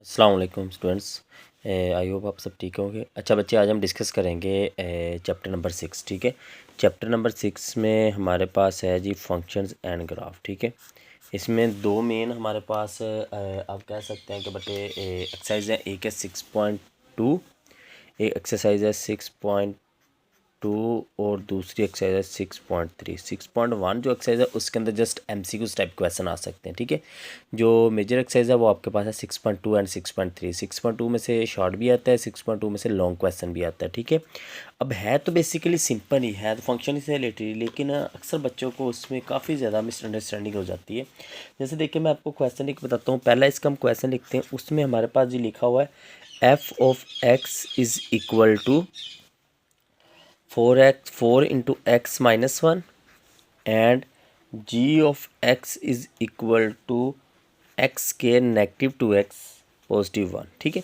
अस्सलाम वालेकुम students. I hope आप सब ठीक होंगे। अच्छा बच्चे, आज हम डिस्कस करेंगे चैप्टर नंबर 6। ठीक है, चैप्टर नंबर 6 में हमारे पास है जी फंक्शंस एंड ग्राफ। ठीक है, इसमें दो मेन हमारे पास आप कह सकते हैं कि बच्चे एक्सरसाइज है। एक है 6.2, एक एक्सरसाइज है 6.2 और दूसरी एक्सरसाइज है 6.3। 6.1 जो एक्सरसाइज है उसके अंदर जस्ट MCQ टाइप क्वेश्चन आ सकते हैं। ठीक है, जो मेजर एक्सरसाइज है वो आपके पास है 6.2 एंड 6.3। 6.2 में से शॉर्ट भी आता है, 6.2 में से लॉन्ग क्वेश्चन भी आता है। ठीक है, अब है तो बेसिकली सिंपल ही है, तो फंक्शन से रिलेटेड, लेकिन अक्सर बच्चों को उसमें काफ़ी ज़्यादा मिसअंडरस्टैंडिंग हो जाती है। जैसे देखिए, मैं आपको क्वेश्चन एक बताता हूँ। पहला इसका हम क्वेश्चन लिखते हैं, उसमें हमारे पास जो लिखा हुआ है f of x is equal to 4 into x minus 1 and g of x is equal to x square negative 2x positive 1। ठीक है,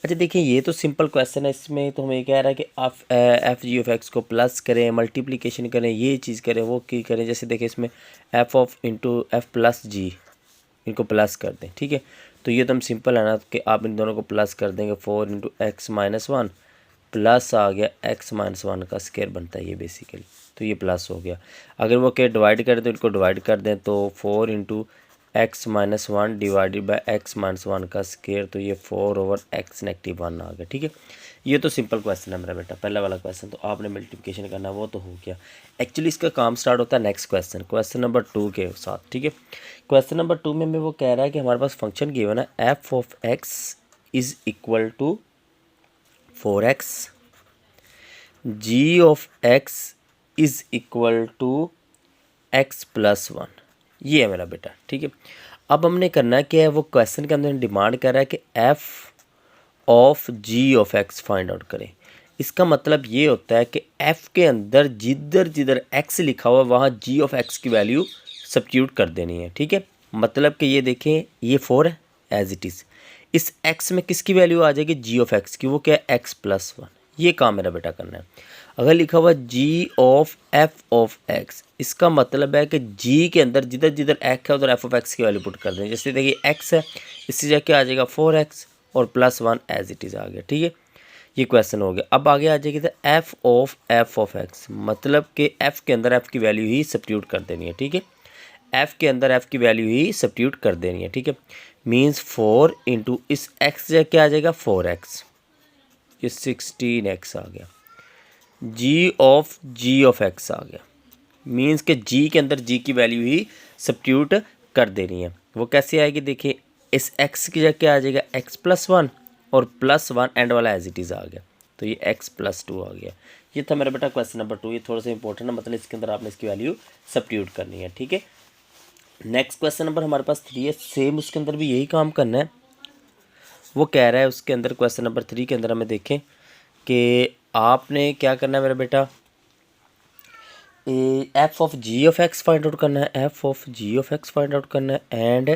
अच्छा देखिए, ये तो सिंपल क्वेश्चन है। इसमें तो हमें कह रहा है कि आप एफ जी ऑफ एक्स को प्लस करें, मल्टीप्लिकेशन करें, ये चीज़ करें, वो की करें। जैसे देखिए, इसमें F of into F plus G, इनको प्लस कर दें। ठीक है, तो ये तो हम सिंपल है ना कि आप इन दोनों को प्लस कर देंगे। 4 इंटू एक्स माइनस 1 प्लस आ गया x माइनस 1 का स्क्वायर बनता है ये बेसिकली, तो ये प्लस हो गया। अगर वो के डिवाइड कर दें, इनको डिवाइड कर दें, तो 4 into x minus 1 divided by x minus 1 का स्क्वायर, तो ये 4 ओवर x नेगेटिव 1 आ गया। ठीक है, ये तो सिंपल क्वेश्चन है मेरा बेटा, पहला वाला क्वेश्चन। तो आपने मल्टीप्लिकेशन करना, वो तो हो गया। एक्चुअली इसका काम स्टार्ट होता है नेक्स्ट क्वेश्चन, क्वेश्चन नंबर 2 के साथ। ठीक है, क्वेश्चन नंबर 2 में वो कह रहा है कि हमारे पास फंक्शन गिवन है f of x is equal to 4x, g of x is equal to x plus 1। ये है मेरा बेटा। ठीक है, अब हमने करना है क्या है, वो क्वेश्चन के अंदर डिमांड कर रहा है कि f of g of x find out करें। इसका मतलब ये होता है कि एफ के अंदर जिधर जिधर एक्स लिखा हुआ है वहाँ जी ऑफ एक्स की वैल्यू सब्स्टिट्यूट कर देनी है। ठीक है, मतलब कि ये देखें, ये 4 है एज इट इज़, इस एक्स में किसकी वैल्यू आ जाएगी, जी ऑफ एक्स की, वो क्या है एक्स प्लस 1। ये काम मेरा बेटा करना है। अगर लिखा हुआ जी ऑफ एफ ऑफ एक्स, इसका मतलब है कि जी के अंदर जिधर जिधर एक्स है उधर एफ ऑफ एक्स की वैल्यू पुट कर दें। जैसे देखिए एक्स है, इससे जाके आ जाएगा 4x और प्लस 1 एज इट इज़ आ गया। ठीक है, ये क्वेश्चन हो गया। अब आगे आ जाएगी तो एफ ऑफ एक्स, मतलब कि एफ के अंदर एफ की वैल्यू ही सब्स्टिट्यूट कर देनी है। ठीक है, एफ के अंदर एफ की वैल्यू ही सब्स्टिट्यूट कर देनी है। ठीक है, मीन्स 4 इंटू इस एक्स क्या आ जाएगा 4x, ये 16x आ गया। जी ऑफ एक्स आ गया, मीन्स के जी के अंदर जी की वैल्यू ही सब्स्टिट्यूट कर देनी है। वो कैसे आएगी, देखिए, इस एक्स की जगह क्या आ जाएगा एक्स प्लस 1 और प्लस 1 एंड वाला एज इट इज़ आ गया, तो ये एक्स प्लस 2 आ गया। ये था मेरा बेटा क्वेश्चन नंबर 2। ये थोड़ा सा इंपॉर्टेंट है, मतलब इसके अंदर आपने इसकी वैल्यू सब्स्टिट्यूट करनी है। ठीक है, नेक्स्ट क्वेश्चन नंबर हमारे पास 3 है, सेम उसके अंदर भी यही काम करना है। वो कह रहा है उसके अंदर, क्वेश्चन नंबर 3 के अंदर हमें देखें कि आपने क्या करना है मेरा बेटा, f of g of x find out करना है, f of g of x find out करना है and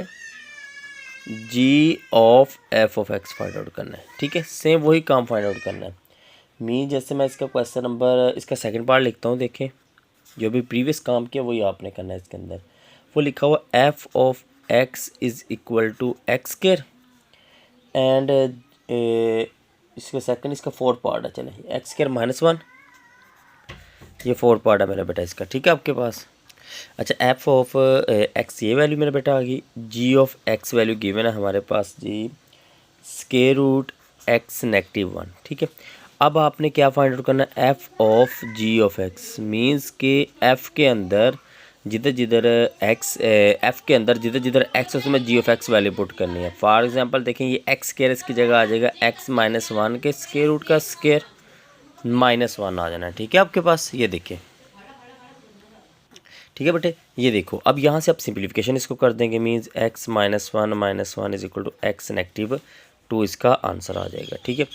g of f of x find out करना है। ठीक है, सेम वही काम फाइंड आउट करना है। जैसे मैं इसका क्वेश्चन नंबर, इसका सेकंड पार्ट लिखता हूँ। देखें, जो भी प्रीवियस काम किया वही आपने करना है। इसके अंदर वो लिखा हुआ f of x is equal to x square and इसका सेकंड, इसका फोर्थ पार्ट है, चले एक्स स्क्वायर माइनस 1, ये 4 पार्ट है मेरा बेटा इसका। ठीक है आपके पास। अच्छा, एफ ऑफ एक्स ये वैल्यू मेरा बेटा आ गई, जी ऑफ एक्स वैल्यू गिवन है हमारे पास जी स्क्वायर रूट एक्स नेगेटिव 1। ठीक है, अब आपने क्या फाइंड आउट करना है, f of g of x, means के एफ के अंदर जिधर जिधर एक्स, एफ के अंदर जिधर जिधर एक्स उसमें जी ऑफ एक्स वैल्यू पुट करनी है। फॉर एग्जांपल देखें, ये एक्स स्क्वायर इसकी जगह आ जाएगा एक्स माइनस 1 के स्क्वायर रूट का स्क्वायर माइनस 1 आ जाना है। ठीक है आपके पास, ये देखिए। ठीक है बेटे, ये देखो, अब यहाँ से आप सिंप्लीफिकेशन इसको कर देंगे, means x minus 1 is equal to x negative 2, इसका आंसर आ जाएगा। ठीक है,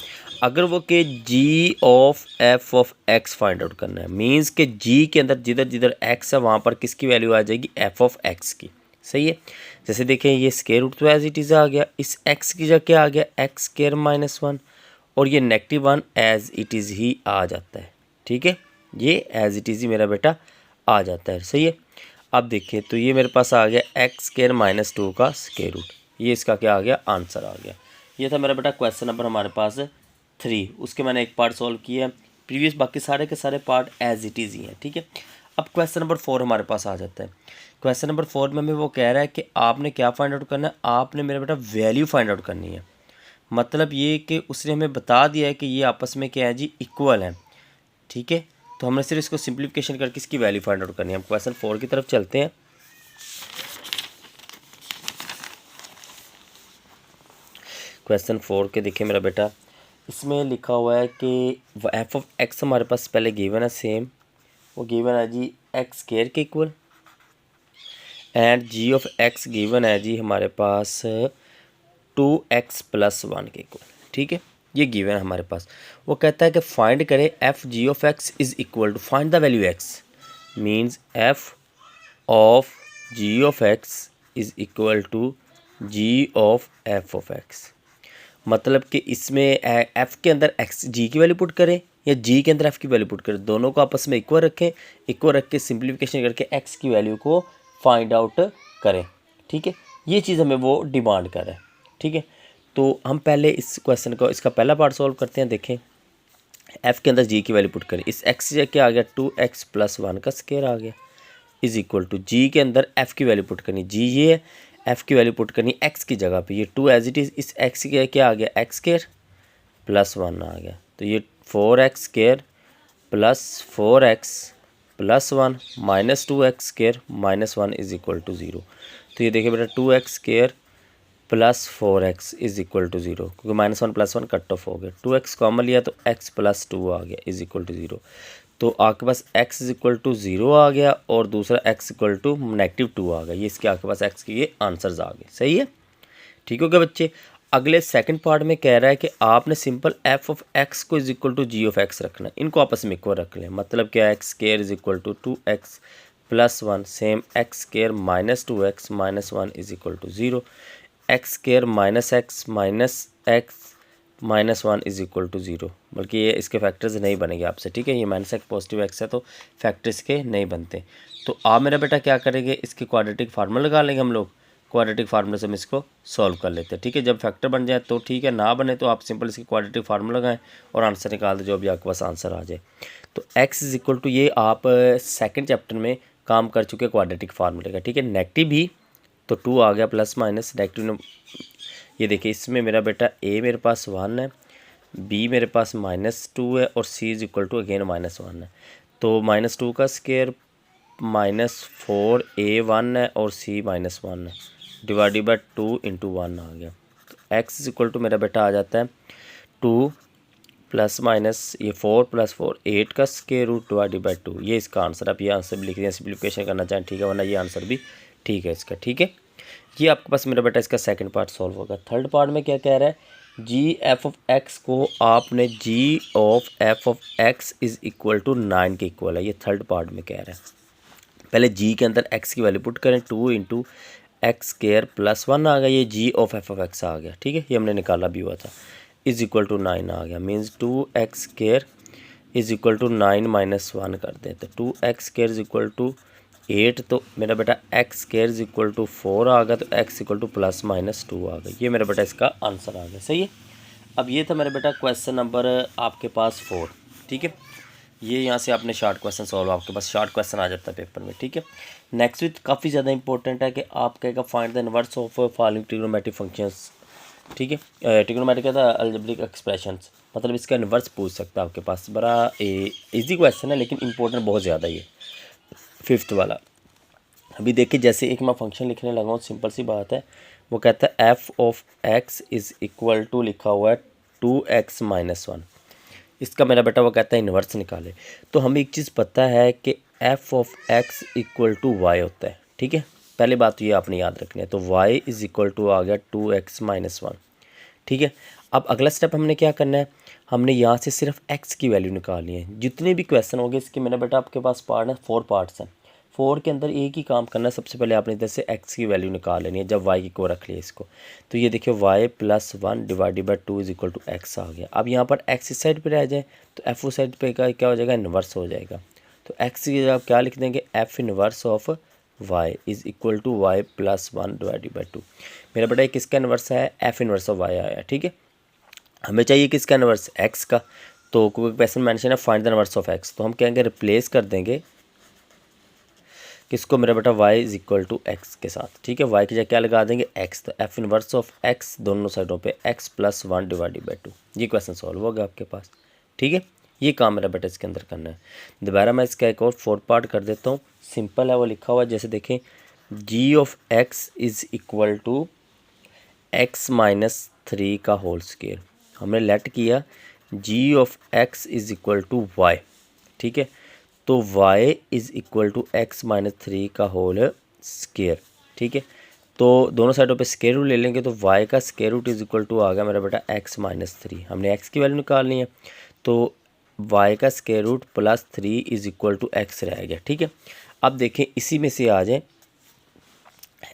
अगर वो के g of f of x find out करना है, मीन्स के जी के अंदर जिधर जिधर एक्स है वहाँ पर किसकी वैल्यू आ जाएगी, एफ ऑफ एक्स की। सही है, जैसे देखें, ये स्क्वायर रूट तो एज इट इज़ आ गया, इस एक्स की जगह क्या आ गया एक्स स्क्वायर माइनस 1 और ये नेगेटिव 1 एज इट इज़ ही आ जाता है। ठीक है, ये एज इट इज़ ही मेरा बेटा आ जाता है। सही है, अब देखिए, तो ये मेरे पास आ गया एक्स स्क्वायर माइनस 2 का स्क्वायर रूट, ये इसका क्या आ गया आंसर आ गया। ये था मेरा बेटा क्वेश्चन नंबर हमारे पास 3। उसके मैंने एक पार्ट सॉल्व किया है, प्रीवियस बाकी सारे के सारे पार्ट एज इट इज़ ही हैं, ठीक है। अब क्वेश्चन नंबर 4 हमारे पास आ जाता है। क्वेश्चन नंबर 4 में हमें वो कह रहा है कि आपने क्या फाइंड आउट करना है, आपने मेरा बेटा वैल्यू फाइंड आउट करनी है। मतलब ये कि उसने हमें बता दिया है कि ये आपस में क्या है जी, इक्वल है, ठीक है। तो हमने सिर्फ इसको सिंप्लीफिकेशन करके इसकी वैल्यू फाइंड आउट करनी है। हम क्वेश्चन 4 की तरफ चलते हैं। क्वेश्चन 4 के देखिए मेरा बेटा, इसमें लिखा हुआ है कि एफ ऑफ एक्स हमारे पास पहले गिवन है सेम, वो गिवन है जी एक्स स्क्वायर के equal, and g of x given है जी हमारे पास 2x+1 के इक्वल, ठीक है। ये गिवन है हमारे पास। वो कहता है कि फाइंड करें f g of x is equal to, find the value x, means f of g of x is equal to g of f of x. मतलब कि इसमें एफ़ के अंदर एक्स जी की वैल्यू पुट करें या जी के अंदर एफ़ की वैल्यू पुट करें, दोनों को आपस में इक्वल रखें, इक्वल रख के सिंप्लीफिकेशन करके एक्स की वैल्यू को फाइंड आउट करें, ठीक है। ये चीज़ हमें वो डिमांड कर रहा है, ठीक है। तो हम पहले इस क्वेश्चन को, इसका पहला पार्ट सॉल्व करते हैं। देखें, एफ़ के अंदर जी की वैल्यू पुट करें, इस एक्स से क्या आ गया, 2x+1 का स्क्वायर आ गया, इज़ इक्वल टू जी के अंदर एफ़ की वैल्यू पुट करनी, जी ये है, एफ़ की वैल्यू पुट करनी एक्स की जगह पे, ये 2 एज इट इज़, इस एक्स के क्या आ गया, एक्स स्क्वायर +1 आ गया, तो ये 4x square plus 4x+1 minus 2x square -1 is equal to 0। तो ये देखिए बेटा 2x square plus 4x is equal to 0, क्योंकि -1 +1 कट ऑफ हो गया, 2x कॉमन लिया तो x + 2 आ गया इज़ इक्वल टू 0। तो आपके पास x इज़ इक्वल टू 0 आ गया और दूसरा x इक्वल टू -2 आ गया। ये इसके आपके पास x के ये आंसर्स आ गए, सही है, ठीक हो गया बच्चे। अगले सेकंड पार्ट में कह रहा है कि आपने सिंपल एफ ऑफ एक्स को is equal to g of x रखना है, इनको आपस में इक्वल रख लें। मतलब क्या, x square is equal to 2x+1, same x square -2x -1 is equal to 0, x square -x -1 is equal to 0। बल्कि ये इसके फैक्टर्स नहीं बनेंगे आपसे, ठीक है। ये -x पॉजिटिव x है तो फैक्टर्स के नहीं बनते। तो आप मेरा बेटा क्या करेंगे, इसके क्वाड्रेटिक फार्मूला लगा लेंगे हम लोग, क्वाड्रेटिक फार्मूले से हम इसको सॉल्व कर लेते हैं, ठीक है। जब फैक्टर बन जाए तो ठीक है, ना बने तो आप सिंपल इसकी क्वाड्रेटिक फार्मूला लगाएं और आंसर निकाल दें, जो भी आपके पास आंसर आ जाए। तो x इज इक्वल टू, ये आप सेकंड चैप्टर में काम कर चुके क्वाड्रेटिक फार्मूले का, ठीक है। नेगेटिव भी तो 2 आ गया, प्लस माइनस नेगेटिव, ये देखिए इसमें मेरा बेटा a मेरे पास 1 है, b मेरे पास -2 है और c is equal to again -1 है। तो -2 का स्क्वायर -4a1 है और c -1 है, डिवाइडेड बाई 2 × 1 आ गया। तो x इज इक्वल टू मेरा बेटा आ जाता है 2 प्लस माइनस ये 4 + 4 8 का स्क्वायर रूट डिवाइडेड बाई 2। ये इसका आंसर, आप ये आंसर भी लिख दें, सिंप्लीफिकेशन करना चाहें ठीक है, वरना ये आंसर भी ठीक है इसका, ठीक है। ये आपके पास मेरा बेटा इसका सेकंड पार्ट सॉल्व होगा। थर्ड पार्ट में क्या कह रहा है, जी एफ ऑफ एक्स को आपने g of f of x is equal to 9 के इक्वल है, ये थर्ड पार्ट में कह रहा है। पहले जी के अंदर एक्स की वैल्यू पुट करें, 2 × x² +1 आ गया, ये जी ऑफ एफ ऑफ एक्स आ गया, ठीक है। ये हमने निकाला भी हुआ था, इज़ इक्वल टू 9 आ गया, means 2x² is equal to 9 - 1 कर देते, 2x² इज़ इक्वल टू 8, तो मेरा बेटा x² इज़ इक्वल टू 4 आ गया, तो x इक्वल टू +-2 आ गया। ये मेरा बेटा इसका आंसर आ गया, सही है। अब ये था मेरा बेटा क्वेश्चन नंबर आपके पास 4, ठीक है। ये यहाँ से आपने शॉर्ट क्वेश्चन सॉल्व, आपके पास शॉर्ट क्वेश्चन आ जाता है पेपर में, ठीक है। नेक्स्ट विथ काफ़ी ज़्यादा इंपॉर्टेंट है कि आप कहेगा find the inverse of following trigonometric functions, ठीक है। ट्रिग्नोमेट्रिक का अलजेब्रिक एक्सप्रेशंस, मतलब इसका इनवर्स पूछ सकता है आपके पास। बड़ा इजी क्वेश्चन है लेकिन इंपॉर्टेंट बहुत ज़्यादा ये 5th वाला। अभी देखिए, जैसे एक मैं फंक्शन लिखने लगा हूँ, सिंपल सी बात है। वो कहता है f of x is equal to, लिखा हुआ है 2x - 1। इसका मेरा बेटा वो कहता है इन्वर्स निकाले। तो हमें एक चीज़ पता है कि f of x equal to y होता है, ठीक है। पहली बात तो ये आपने याद रखनी है। तो y इज़ इक्वल टू आ गया 2x - 1, ठीक है। अब अगला स्टेप हमने क्या करना है, हमने यहाँ से सिर्फ x की वैल्यू निकालनी है। जितने भी क्वेश्चन होंगे इसके मेरा बेटा आपके पास पार्ट है, 4 पार्ट्स हैं। 4 के अंदर एक ही काम करना है, सबसे पहले आपने इधर से x की वैल्यू निकाल लेनी है, जब y की को रख लिया इसको। तो ये देखिए y + 1 divided by 2 is equal to x आ गया। अब यहाँ पर x इस साइड पर रह जाए तो f उस साइड पर क्या हो जाएगा, इन्वर्स हो जाएगा। तो x की जगह आप क्या लिख देंगे, f inverse of y is equal to y plus 1 divided by 2। मेरा बेटा किसका इन्वर्स है, एफ इन्वर्स ऑफ वाई आया, ठीक है। हमें चाहिए किसका इन्वर्स, एक्स का। तो कोई क्वेश्चन मेंशन है find the inverse of x, तो हम कहेंगे रिप्लेस कर देंगे किसको, मेरा बेटा y is equal to x के साथ, ठीक है। y की जगह क्या लगा देंगे, x, तो एफ इनवर्स ऑफ x दोनों साइडों पे x प्लस 1 डिवाइडेड बाई 2। ये क्वेश्चन सॉल्व होगा आपके पास, ठीक है। ये काम मेरा बेटा इसके अंदर करना है। दोबारा मैं इसका एक और 4 पार्ट कर देता हूँ, सिंपल है वो लिखा हुआ है, जैसे देखें g of x is equal to x minus 3 का होल स्क्वायर। हमने लेट किया g of x is equal to y, ठीक है। तो y is equal to x minus 3 का होल स्क्वायर, ठीक है। तो दोनों साइडों पे स्क्वायर रूट ले लेंगे, तो y का square root is equal to आ गया मेरा बेटा x माइनस 3। हमने x की वैल्यू निकालनी है, तो y का square root plus 3 is equal to x रह गया, ठीक है। अब देखें इसी में से आ जाए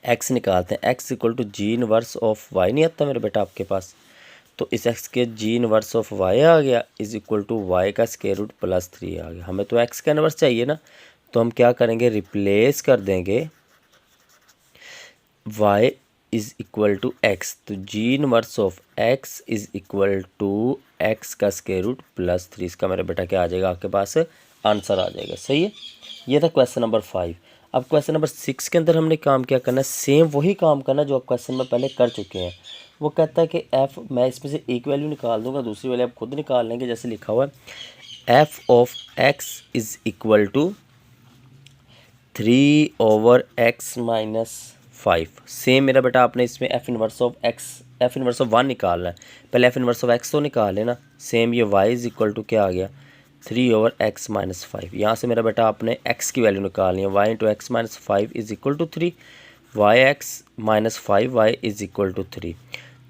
x निकालते हैं, x equal to g inverse of y नहीं आता मेरे बेटा आपके पास, तो इस x के जी इनवर्स ऑफ y आ गया इज़ इक्वल टू y का स्क्वायर रूट प्लस 3 आ गया। हमें तो x का इनवर्स चाहिए ना, तो हम क्या करेंगे, रिप्लेस कर देंगे y is equal to x, तो जी inverse of x is equal to x का स्क्वायर रूट प्लस 3। इसका मेरा बेटा क्या आ जाएगा आपके पास, आंसर आ जाएगा, सही है। ये था क्वेश्चन नंबर 5। अब क्वेश्चन नंबर 6 के अंदर हमने काम क्या करना है, सेम वही काम करना जो आप क्वेश्चन में पहले कर चुके हैं। वो कहता है कि एफ, मैं इसमें से एक वैल्यू निकाल दूंगा, दूसरी वैल्यू आप खुद निकाल लेंगे। जैसे लिखा हुआ है f of x is equal to 3 over x minus 5। Same मेरा बेटा आपने इसमें f inverse of x, f inverse of 1 निकालना है, पहले एफ इनवर्स ऑफ एक्स तो निकाल लेना। सेम ये वाई इज़ इक्वल टू क्या आ गया, 3 ओवर एक्स माइनस 5। यहाँ से मेरा बेटा आपने एक्स की वैल्यू निकालनी है, y into x minus 5 is equal to 3, y x minus 5 y is equal to 3।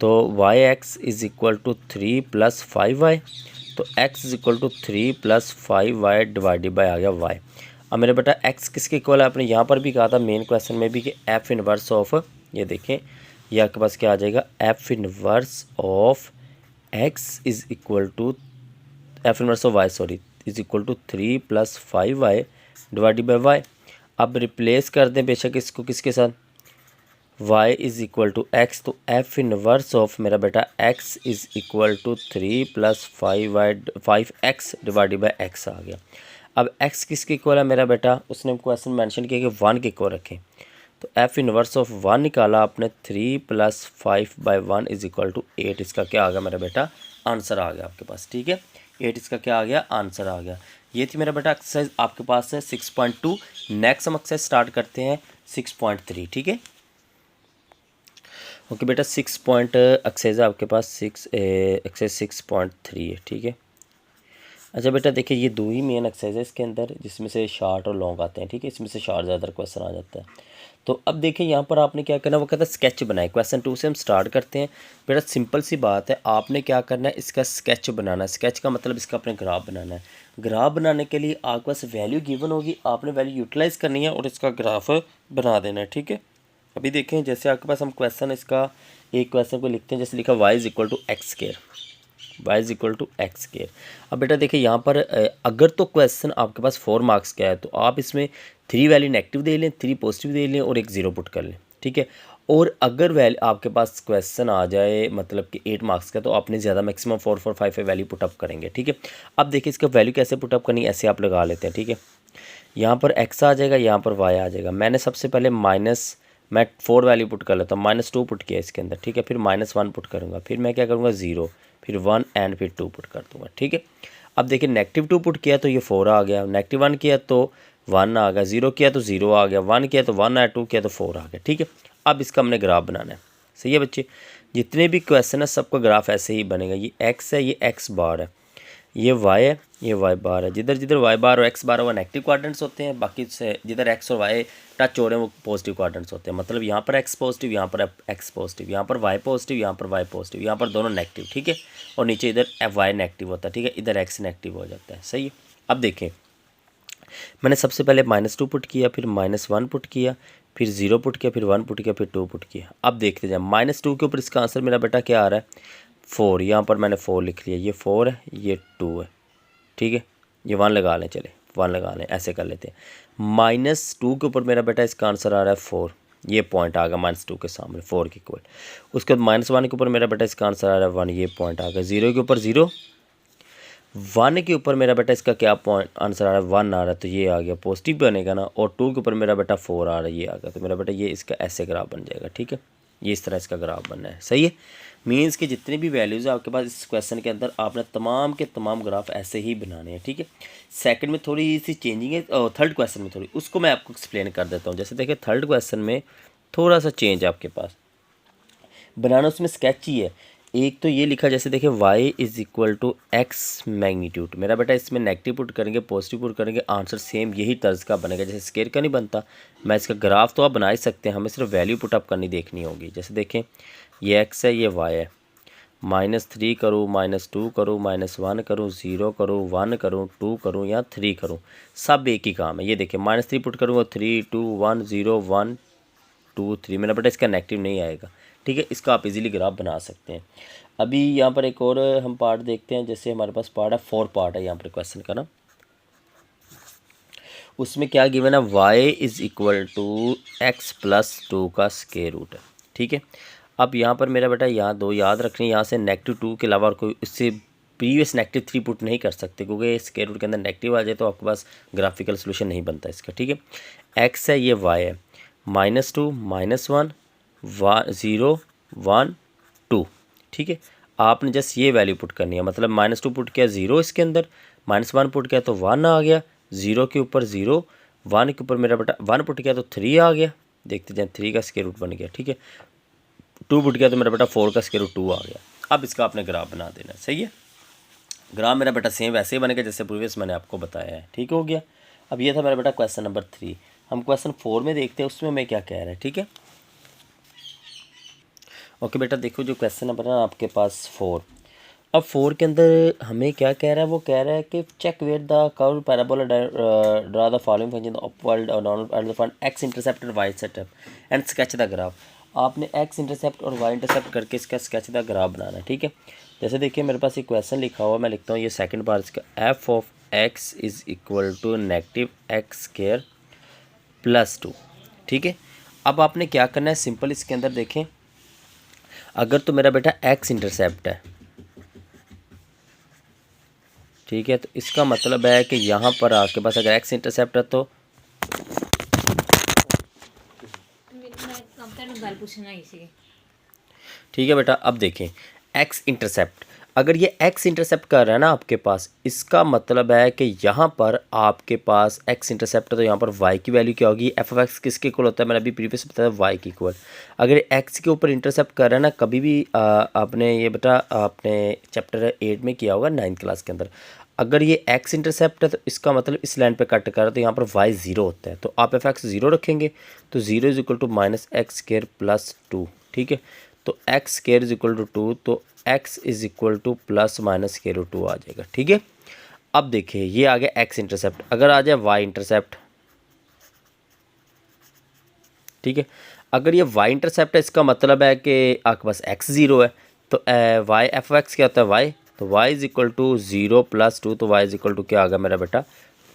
तो y x is equal to 3 plus 5 y, तो x is equal to 3 plus 5 y divided by आ गया y. अब मेरे बेटा x किसके equal है, आपने यहाँ पर भी कहा था मेन क्वेश्चन में भी कि एफ इनवर्स ऑफ, ये देखें ये आपके पास क्या आ जाएगा, f inverse of x is equal to, f inverse of y sorry, is equal to 3 plus 5 y divided by y. अब रिप्लेस कर दें बेशक इसको किसके साथ, y is equal to x, तो एफ इनवर्स ऑफ मेरा बेटा x is equal to 3 plus 5x divided by x आ गया। अब x किसके इक्वल है मेरा बेटा, उसने क्वेश्चन मेंशन किया कि 1 के इक्वल रखें, तो एफ इनवर्स ऑफ 1 निकाला आपने, 3 plus 5 by 1 is equal to 8। इसका क्या आ गया मेरा बेटा, आंसर आ गया आपके पास, ठीक है। 8 इसका क्या आ गया, आंसर आ गया। ये थी मेरा बेटा एक्सरसाइज आपके पास है 6.2। नेक्स्ट हम एक्सरसाइज स्टार्ट करते हैं 6.3, ठीक है। ओके बेटा 6 पॉइंट एक्सरसाइज है आपके पास, एक्सरसाइज 6.3 है, ठीक है। अच्छा बेटा देखिए ये दो ही मेन एक्सरसाइज है इसके अंदर, जिसमें से शॉर्ट और लॉन्ग आते हैं, ठीक है। इसमें से शॉर्ट ज़्यादा क्वेश्चन आ जाता है। तो अब देखिए यहाँ पर आपने क्या करना है, वो कहता है स्केच बनाए। क्वेश्चन 2 से हम स्टार्ट करते हैं बेटा, सिंपल सी बात है, आपने क्या करना है, इसका स्केच बनाना है। स्केच का मतलब इसका अपने ग्राफ बनाना है। ग्राफ बनाने के लिए आपके पास वैल्यू गिवन होगी, आपने वैल्यू यूटिलाइज़ करनी है और इसका ग्राफ बना देना है, ठीक है। अभी देखें जैसे आपके पास हम क्वेश्चन इसका एक क्वेश्चन को लिखते हैं, जैसे लिखा y is equal to x square, y is equal to x square. अब बेटा देखिए यहाँ पर अगर तो क्वेश्चन आपके पास 4 मार्क्स का है, तो आप इसमें 3 वैल्यू नेगेटिव दे लें, 3 पॉजिटिव दे लें और एक 0 पुट कर लें, ठीक है। और अगर वैल्यू आपके पास क्वेश्चन आ जाए मतलब कि 8 मार्क्स का, तो आपने ज़्यादा मैक्सिमम 4 4 5 वैल्यू पुटअप करेंगे, ठीक है। अब देखिए इसका वैल्यू कैसे पुटअप करनी है, ऐसे आप लगा लेते हैं, ठीक है। यहाँ पर x आ जाएगा, यहाँ पर y आ जाएगा। मैंने सबसे पहले मैं 4 वैल्यू पुट कर लेता हूँ, -2 पुट किया इसके अंदर, ठीक है। फिर -1 पुट करूँगा, फिर मैं क्या करूँगा 0, फिर 1 एंड फिर 2 पुट कर दूँगा, ठीक है। अब देखिए -2 पुट किया तो ये 4 आ गया, -1 किया तो 1 आ गया, 0 किया तो 0 आ गया, 1 किया तो 1 आया, 2 किया तो 4 आ गया, ठीक है। अब इसका हमने ग्राफ बनाना है, सही है बच्चे। जितने भी क्वेश्चन है सबका ग्राफ ऐसे ही बनेगा। ये x है, ये x बार है, ये y है, ये y बार है। जिधर जिधर y बार और x बार है वो नेगेटिव क्वाड्रेंट्स होते हैं, बाकी से जिधर x और y टच हो रहे हैं वो पॉजिटिव क्वाड्रेंट्स होते हैं। मतलब यहाँ पर x पॉजिटिव, यहाँ पर x पॉजिटिव, यहाँ पर y पॉजिटिव, यहाँ पर y पॉजिटिव, यहाँ पर दोनों नेगेटिव, ठीक है। और नीचे इधर y नेगेटिव होता है, ठीक है। इधर x नेगेटिव हो जाता है, सही है। अब देखें मैंने सबसे पहले -2 पुट किया, फिर -1 पुट किया, फिर 0 पुट किया, फिर 1 पुट किया, फिर 2 पुट किया। अब देखते जाए -2 के ऊपर इसका आंसर मेरा बेटा क्या आ रहा है, 4। यहाँ पर मैंने 4 लिख लिया, ये 4 है, ये 2 है, ठीक है। ये 1 लगा लें, चले 1 लगा लें, ऐसे कर लेते हैं। -2 के ऊपर मेरा बेटा इसका आंसर आ रहा है 4, ये पॉइंट आ गया -2 के सामने 4 के इक्वल। उसके बाद -1 के ऊपर मेरा बेटा इसका आंसर आ रहा है 1, ये पॉइंट आ गया। 0 के ऊपर 0, 1 के ऊपर मेरा बेटा इसका क्या पॉइंट आंसर आ रहा है 1 आ रहा है, तो ये आ गया पॉजिटिव बनेगा ना। और 2 के ऊपर मेरा बेटा 4 आ रहा है, ये आ गया। तो मेरा बेटा ये इसका ऐसे ग्राफ बन जाएगा, ठीक है। ये इस तरह इसका ग्राफ बनना है, सही है। मीन्स कि जितनी भी वैल्यूज़ है आपके पास इस क्वेश्चन के अंदर, आपने तमाम के तमाम ग्राफ ऐसे ही बनाने हैं, ठीक है। सेकंड में थोड़ी सी चेंजिंग है, और थर्ड क्वेश्चन में थोड़ी, उसको मैं आपको एक्सप्लेन कर देता हूँ। जैसे देखिए थर्ड क्वेश्चन में थोड़ा सा चेंज है आपके पास बनाना, उसमें स्केच ही है। एक तो ये लिखा, जैसे देखिए y is equal to x magnitude. मेरा बेटा इसमें नेगेटिव पुट करेंगे, पॉजिटिव पुट करेंगे, आंसर सेम यही तर्ज का बनेगा। जैसे स्केयर का नहीं बनता, मैं इसका ग्राफ तो आप बना ही सकते हैं, हमें सिर्फ वैल्यू पुट अप करनी देखनी होगी। जैसे देखें ये x है, ये y है। -3 करूँ, -2 करूँ, -1 करूँ, 0 करूँ, 1 करूँ, 2 करूँ या 3 करूँ, सब एक ही काम है। ये देखिए -3 पुट करूँगा, 3 2 1 0 1 2 3, मेरा बेटा इसका नेगेटिव नहीं आएगा, ठीक है। इसका आप इजीली ग्राफ बना सकते हैं। अभी यहाँ पर एक और हम पार्ट देखते हैं। जैसे हमारे पास पार्ट है 4 पार्ट है यहाँ पर क्वेश्चन का ना, उसमें क्या गिवन है, y is equal to x plus 2 का स्क्वायर रूट है, ठीक है। अब यहाँ पर मेरा बेटा यहाँ दो याद रखनी, यहाँ से -2 के अलावा और कोई इससे प्रीवियस -3 पुट नहीं कर सकते, क्योंकि स्क्वायर रूट के अंदर नेगेटिव आ जाए तो आपके पास ग्राफिकल सोल्यूशन नहीं बनता इसका, ठीक है। x है, ये y है, -2 -1 0 1 2, ठीक है। आपने जस्ट ये वैल्यू पुट करनी है, मतलब -2 पुट किया 0 इसके अंदर, -1 पुट किया तो 1 आ गया, 0 के ऊपर 0, 1 के ऊपर मेरा बेटा 1 पुट किया तो 3 आ गया। देखते जाए 3 का स्क्वायर रूट बन गया, ठीक है। 2 पुट किया तो मेरा बेटा 4 का स्क्वायर रूट 2 आ गया। अब इसका आपने ग्राफ बना देना, सही है। ग्राफ मेरा बेटा सेम वैसे ही बनेगा जैसे प्रीवियस मैंने आपको बताया है, ठीक हो गया। अब ये था मेरा बेटा क्वेश्चन नंबर 3। हम क्वेश्चन 4 में देखते हैं, उसमें मैं क्या कह रहा है, ठीक है। ओके बेटा, देखो जो क्वेश्चन नंबर है आपके पास 4। अब 4 के अंदर हमें क्या कह रहा है, वो कह रहा है कि check where the curve parabola draw the following function upward और downward and find x intercept और y setup and sketch the graph. आपने एक्स इंटरसेप्ट और वाई इंटरसेप्ट करके इसका स्केच द ग्राफ बनाना है, ठीक है। जैसे देखिए मेरे पास एक क्वेश्चन लिखा हुआ, मैं लिखता हूँ ये सेकंड पार्ट इसका, f of x is equal to negative x square plus 2, ठीक है। अब आपने क्या करना है, सिंपल इसके अंदर देखें, अगर तो मेरा बेटा एक्स इंटरसेप्ट है, ठीक है, तो इसका मतलब है कि यहाँ पर आपके पास अगर एक्स इंटरसेप्ट है तो ठीक है बेटा। अब देखें एक्स इंटरसेप्ट, अगर ये एक्स इंटरसेप्ट कर रहा है ना आपके पास, इसका मतलब है कि यहाँ पर आपके पास एक्स इंटरसेप्ट है, तो यहाँ पर वाई की वैल्यू क्या होगी, एफ ऑफ एक्स किसके इक्वल होता है, मैंने अभी प्रीवियस बताया वाई के इक्वल। अगर एक्स के ऊपर इंटरसेप्ट कर रहा है ना, कभी भी आपने ये बेटा आपने चैप्टर 8 में किया होगा 9th क्लास के अंदर, अगर ये एक्स इंटरसेप्ट है तो इसका मतलब इस लाइन पे कट कर रहा है, तो यहाँ पर वाई 0 होता है, तो आप एफ एक्स 0 रखेंगे, तो 0 is equal to -x square plus 2, ठीक है। तो x square is equal to 2, तो x is equal to plus minus square root 2 आ जाएगा, ठीक है। अब देखिए ये आ गया x इंटरसेप्ट, अगर आ जाए y इंटरसेप्ट, ठीक है। अगर ये y इंटरसेप्ट है, इसका मतलब है कि आपके पास x 0 है, तो y एफ एक्स क्या होता है y, तो y is equal to 0 plus 2, तो y इज इक्वल टू क्या आ गया मेरा बेटा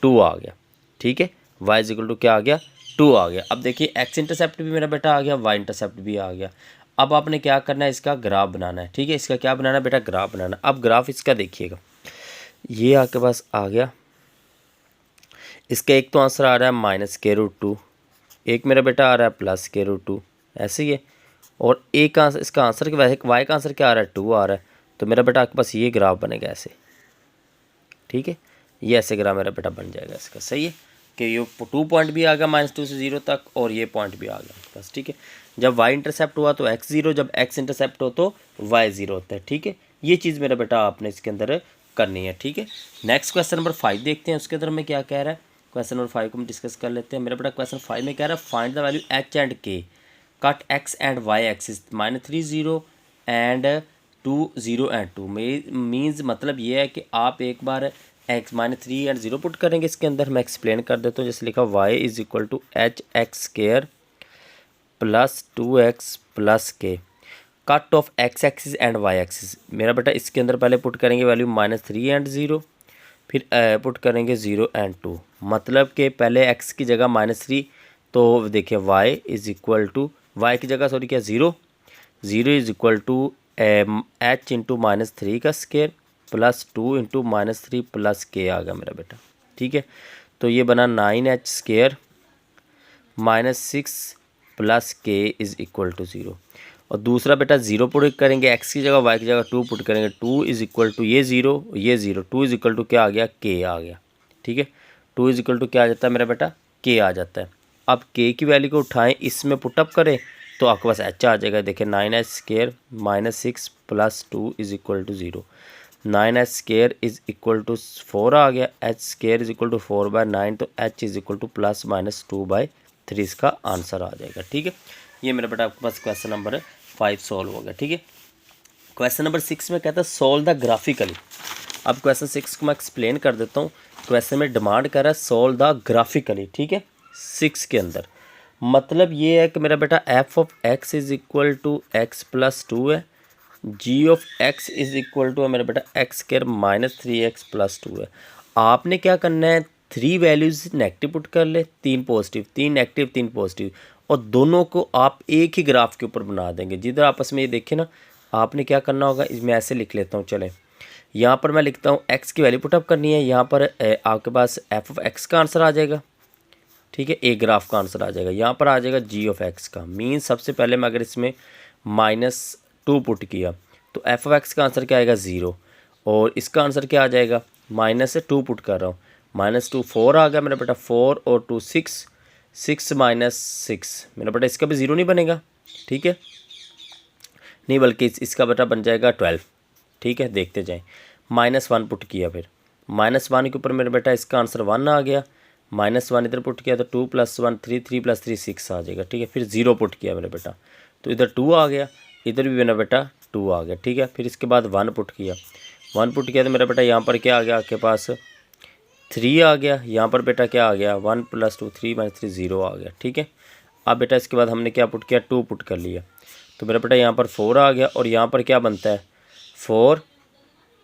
2 आ गया, ठीक है। y इज इक्वल टू क्या आ गया 2 आ गया। अब देखिए x इंटरसेप्ट भी मेरा बेटा आ गया, y इंटरसेप्ट भी आ गया। अब आपने क्या करना है, इसका ग्राफ बनाना है, ठीक है। इसका क्या बनाना है बेटा, ग्राफ बनाना। अब ग्राफ इसका देखिएगा, ये आपके पास आ गया, इसका एक तो आंसर आ रहा है -√2, एक मेरा बेटा आ रहा है +√2, ऐसे ही है। और एक आंसर इसका आंसर के वैसे वाई का आंसर क्या आ रहा है 2 आ रहा है, तो मेरा बेटा आपके पास ये ग्राफ बनेगा ऐसे, ठीक है। ये ऐसे ग्राफ मेरा बेटा बन जाएगा इसका, सही है कि ये 2 पॉइंट भी आ गया -2 से 0 तक, और ये पॉइंट भी आ गया आपके पास, ठीक है। जब y इंटरसेप्ट हुआ तो x 0, जब x इंटरसेप्ट हो तो y 0 होता है, ठीक है। ये चीज़ मेरा बेटा आपने इसके अंदर करनी है, ठीक है। नेक्स्ट क्वेश्चन नंबर 5 देखते हैं, उसके अंदर में क्या कह रहा है। क्वेश्चन नंबर 5 को हम डिस्कस कर लेते हैं। मेरा बेटा क्वेश्चन 5 में कह रहा है find the value h and k, cut x and y axis -3 0 and 2 0 and 2, means मतलब ये है कि आप एक बार x -3 एंड 0 पुट करेंगे इसके अंदर। मैं एक्सप्लेन कर देता हूँ। जैसे लिखा y is equal to h x square plus 2x plus k, cut off x axis and y axis. मेरा बेटा इसके अंदर पहले पुट करेंगे वैल्यू -3 एंड 0, फिर पुट करेंगे 0 एंड 2, मतलब कि पहले x की जगह -3, तो देखिए y is equal to, y की जगह सॉरी क्या 0 is equal to h into -3 का square plus 2 into -3 plus k आ गया मेरा बेटा, ठीक है। तो ये बना 9h square -6 plus k is equal to 0। और दूसरा बेटा 0 पुट करेंगे, x की जगह y की जगह 2 पुट करेंगे, 2 इज़ इक्वल टू ये 0 2 इज़ इक्वल टू क्या आ गया, k आ गया, ठीक है। 2 इज़ इक्वल टू क्या आ जाता है मेरा बेटा, k आ जाता है। अब k की वैल्यू को उठाएं, इसमें पुटअप करें तो आपके पास h आ जाएगा। देखिए 9h square -6 plus 2 is equal to 0, 9h square is equal to 4 आ गया, h square is equal to 4/9, तो h इज़ इक्वल टू +-2/3 इसका आंसर आ जाएगा, ठीक है। ये मेरा बेटा आपके पास क्वेश्चन नंबर 5 सॉल्व हो गया, ठीक है। क्वेश्चन नंबर 6 में कहता है सॉल्व द ग्राफिकली। अब क्वेश्चन 6 को मैं एक्सप्लेन कर देता हूँ। क्वेश्चन में डिमांड कर रहा है सॉल्व द ग्राफिकली, ठीक है। 6 के अंदर मतलब ये है कि मेरा बेटा f of x is equal to x plus 2 है, g of x is equal to है मेरा बेटा x स्क्वायर -3x प्लस 2 है। आपने क्या करना है, 3 वैल्यूज़ नेगेटिव पुट कर ले, 3 पॉजिटिव, 3 नेगेटिव 3 पॉजिटिव, और दोनों को आप एक ही ग्राफ के ऊपर बना देंगे। जिधर आपस में ये देखें ना, आपने क्या करना होगा, इसमें ऐसे लिख लेता हूँ, चलें यहाँ पर मैं लिखता हूँ x की वैल्यू पुटअप करनी है, यहाँ पर आपके पास f ऑफ x का आंसर आ जाएगा, ठीक है, एक ग्राफ का आंसर आ जाएगा। यहाँ पर आ जाएगा g ऑफ x का, मीन सबसे पहले मैं अगर इसमें -2 पुट किया तो f ऑफ x का आंसर क्या आएगा 0, और इसका आंसर क्या आ जाएगा, -2 पुट कर रहा हूँ, -2 4 आ गया मेरा बेटा, 4 और 2 6, 6 -6 मेरा बेटा इसका भी 0 नहीं बनेगा, ठीक है, नहीं बल्कि इसका बेटा बन जाएगा 12, ठीक है। देखते जाएं, -1 पुट किया, फिर -1 के ऊपर मेरा बेटा इसका आंसर 1 आ गया, -1 इधर पुट किया तो 2 + 1 3, 3 + 3 6 आ जाएगा, ठीक है। फिर 0 पुट किया मेरा बेटा तो इधर 2 आ गया, इधर भी मेरा बेटा 2 आ गया, ठीक है। फिर इसके बाद 1 पुट किया, 1 पुट किया तो मेरा बेटा यहाँ पर क्या आ गया, आपके पास 3 आ गया, यहाँ पर बेटा क्या आ गया 1 + 2 3 - 3 0 आ गया, ठीक है। अब बेटा इसके बाद हमने क्या पुट किया, 2 पुट कर लिया तो मेरा बेटा यहाँ पर 4 आ गया, और यहाँ पर क्या बनता है 4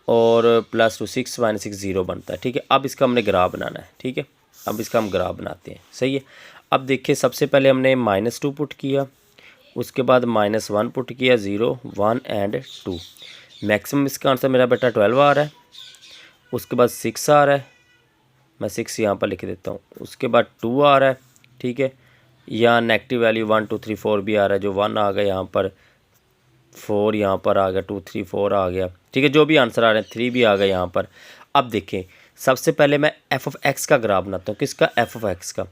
और +2 6 - 6 0 बनता है, ठीक है। अब इसका हमने ग्राफ बनाना है, ठीक है। अब इसका हम ग्राफ बनाते हैं, सही है। अब देखिए सबसे पहले हमने -2 पुट किया, उसके बाद -1 पुट किया, 0 1 एंड 2, मैक्सिमम इसका आंसर मेरा बेटा 12 आ रहा है। उसके बाद 6 आ रहा है, मैं 6 यहाँ पर लिख देता हूँ। उसके बाद 2 आ रहा है, ठीक है। यहाँ नेगेटिव वैल्यू 1 2 3 4 भी आ रहा है, जो 1 आ गया यहाँ पर, 4 यहाँ पर आ गया, 2 3 4 आ गया, ठीक है। जो भी आंसर आ रहे हैं 3 भी आ गया यहाँ पर। अब देखें सबसे पहले मैं f ऑफ x का ग्राफ बनाता हूँ, किसका, f ऑफ x का।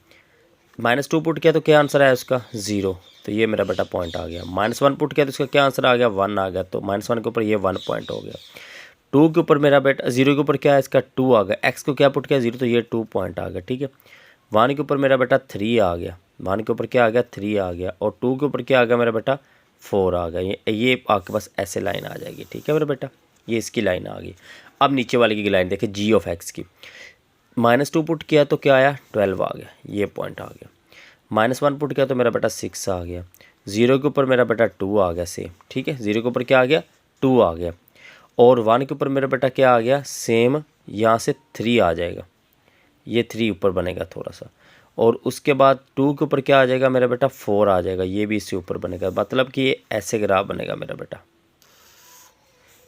-2 पुट किया तो क्या आंसर आया उसका 0, तो ये मेरा बेटा पॉइंट आ गया। -1 पुट किया तो इसका क्या आंसर आ गया 1 आ गया, तो -1 के ऊपर ये 1 पॉइंट हो गया। 2 के ऊपर मेरा बेटा 0 के ऊपर क्या है इसका 2 आ गया, x को क्या पुट किया 0, तो ये 2 पॉइंट आ गया, ठीक है। 1 के ऊपर मेरा बेटा 3 आ गया, 1 के ऊपर क्या आ गया 3 आ गया, और 2 के ऊपर क्या आ गया मेरा बेटा 4 आ गया। ये आपके पास ऐसे लाइन आ जाएगी, ठीक है मेरा बेटा, ये इसकी लाइन आ गई। अब नीचे वाले की लाइन देखिए g ऑफ x की, -2 पुट किया तो क्या आया 12 आ गया, ये पॉइंट आ गया। -1 पुट किया तो मेरा बेटा 6 आ गया, 0 के ऊपर मेरा बेटा 2 आ गया सेम, ठीक है। 0 के ऊपर क्या आ गया 2 आ गया, और 1 के ऊपर मेरा बेटा क्या आ गया सेम, यहाँ से 3 आ जाएगा, ये 3 ऊपर बनेगा थोड़ा सा, और उसके बाद 2 के ऊपर क्या आ जाएगा मेरा बेटा 4 आ जाएगा, ये भी इससे ऊपर बनेगा, मतलब कि ये ऐसे ग्राफ बनेगा मेरा बेटा,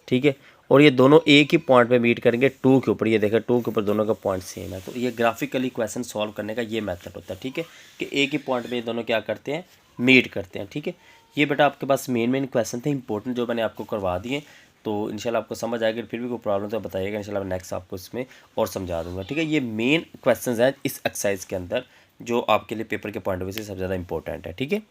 ठीक है। और ये दोनों एक ही पॉइंट पे मीट करेंगे 2 के ऊपर, ये देखा 2 के ऊपर दोनों का पॉइंट सेम है, तो ये ग्राफिकली क्वेश्चन सॉल्व करने का ये मेथड होता है, ठीक है, कि एक ही पॉइंट पे ये दोनों क्या करते हैं मीट करते हैं, ठीक है। ये बेटा आपके पास मेन क्वेश्चन थे इंपॉर्टेंट, जो मैंने आपको करवा दिए, तो इंशाल्लाह आपको समझ आएगा। फिर भी कोई प्रॉब्लम तो बताइएगा, इंशाल्लाह नेक्स्ट आपको इसमें और समझा दूंगा, ठीक है। ये मेन क्वेश्चन हैं इस एक्सरसाइज के अंदर, जो आपके लिए पेपर के पॉइंट ऑफ व्यू से सबसे ज़्यादा इंपॉर्टेंट है, ठीक है।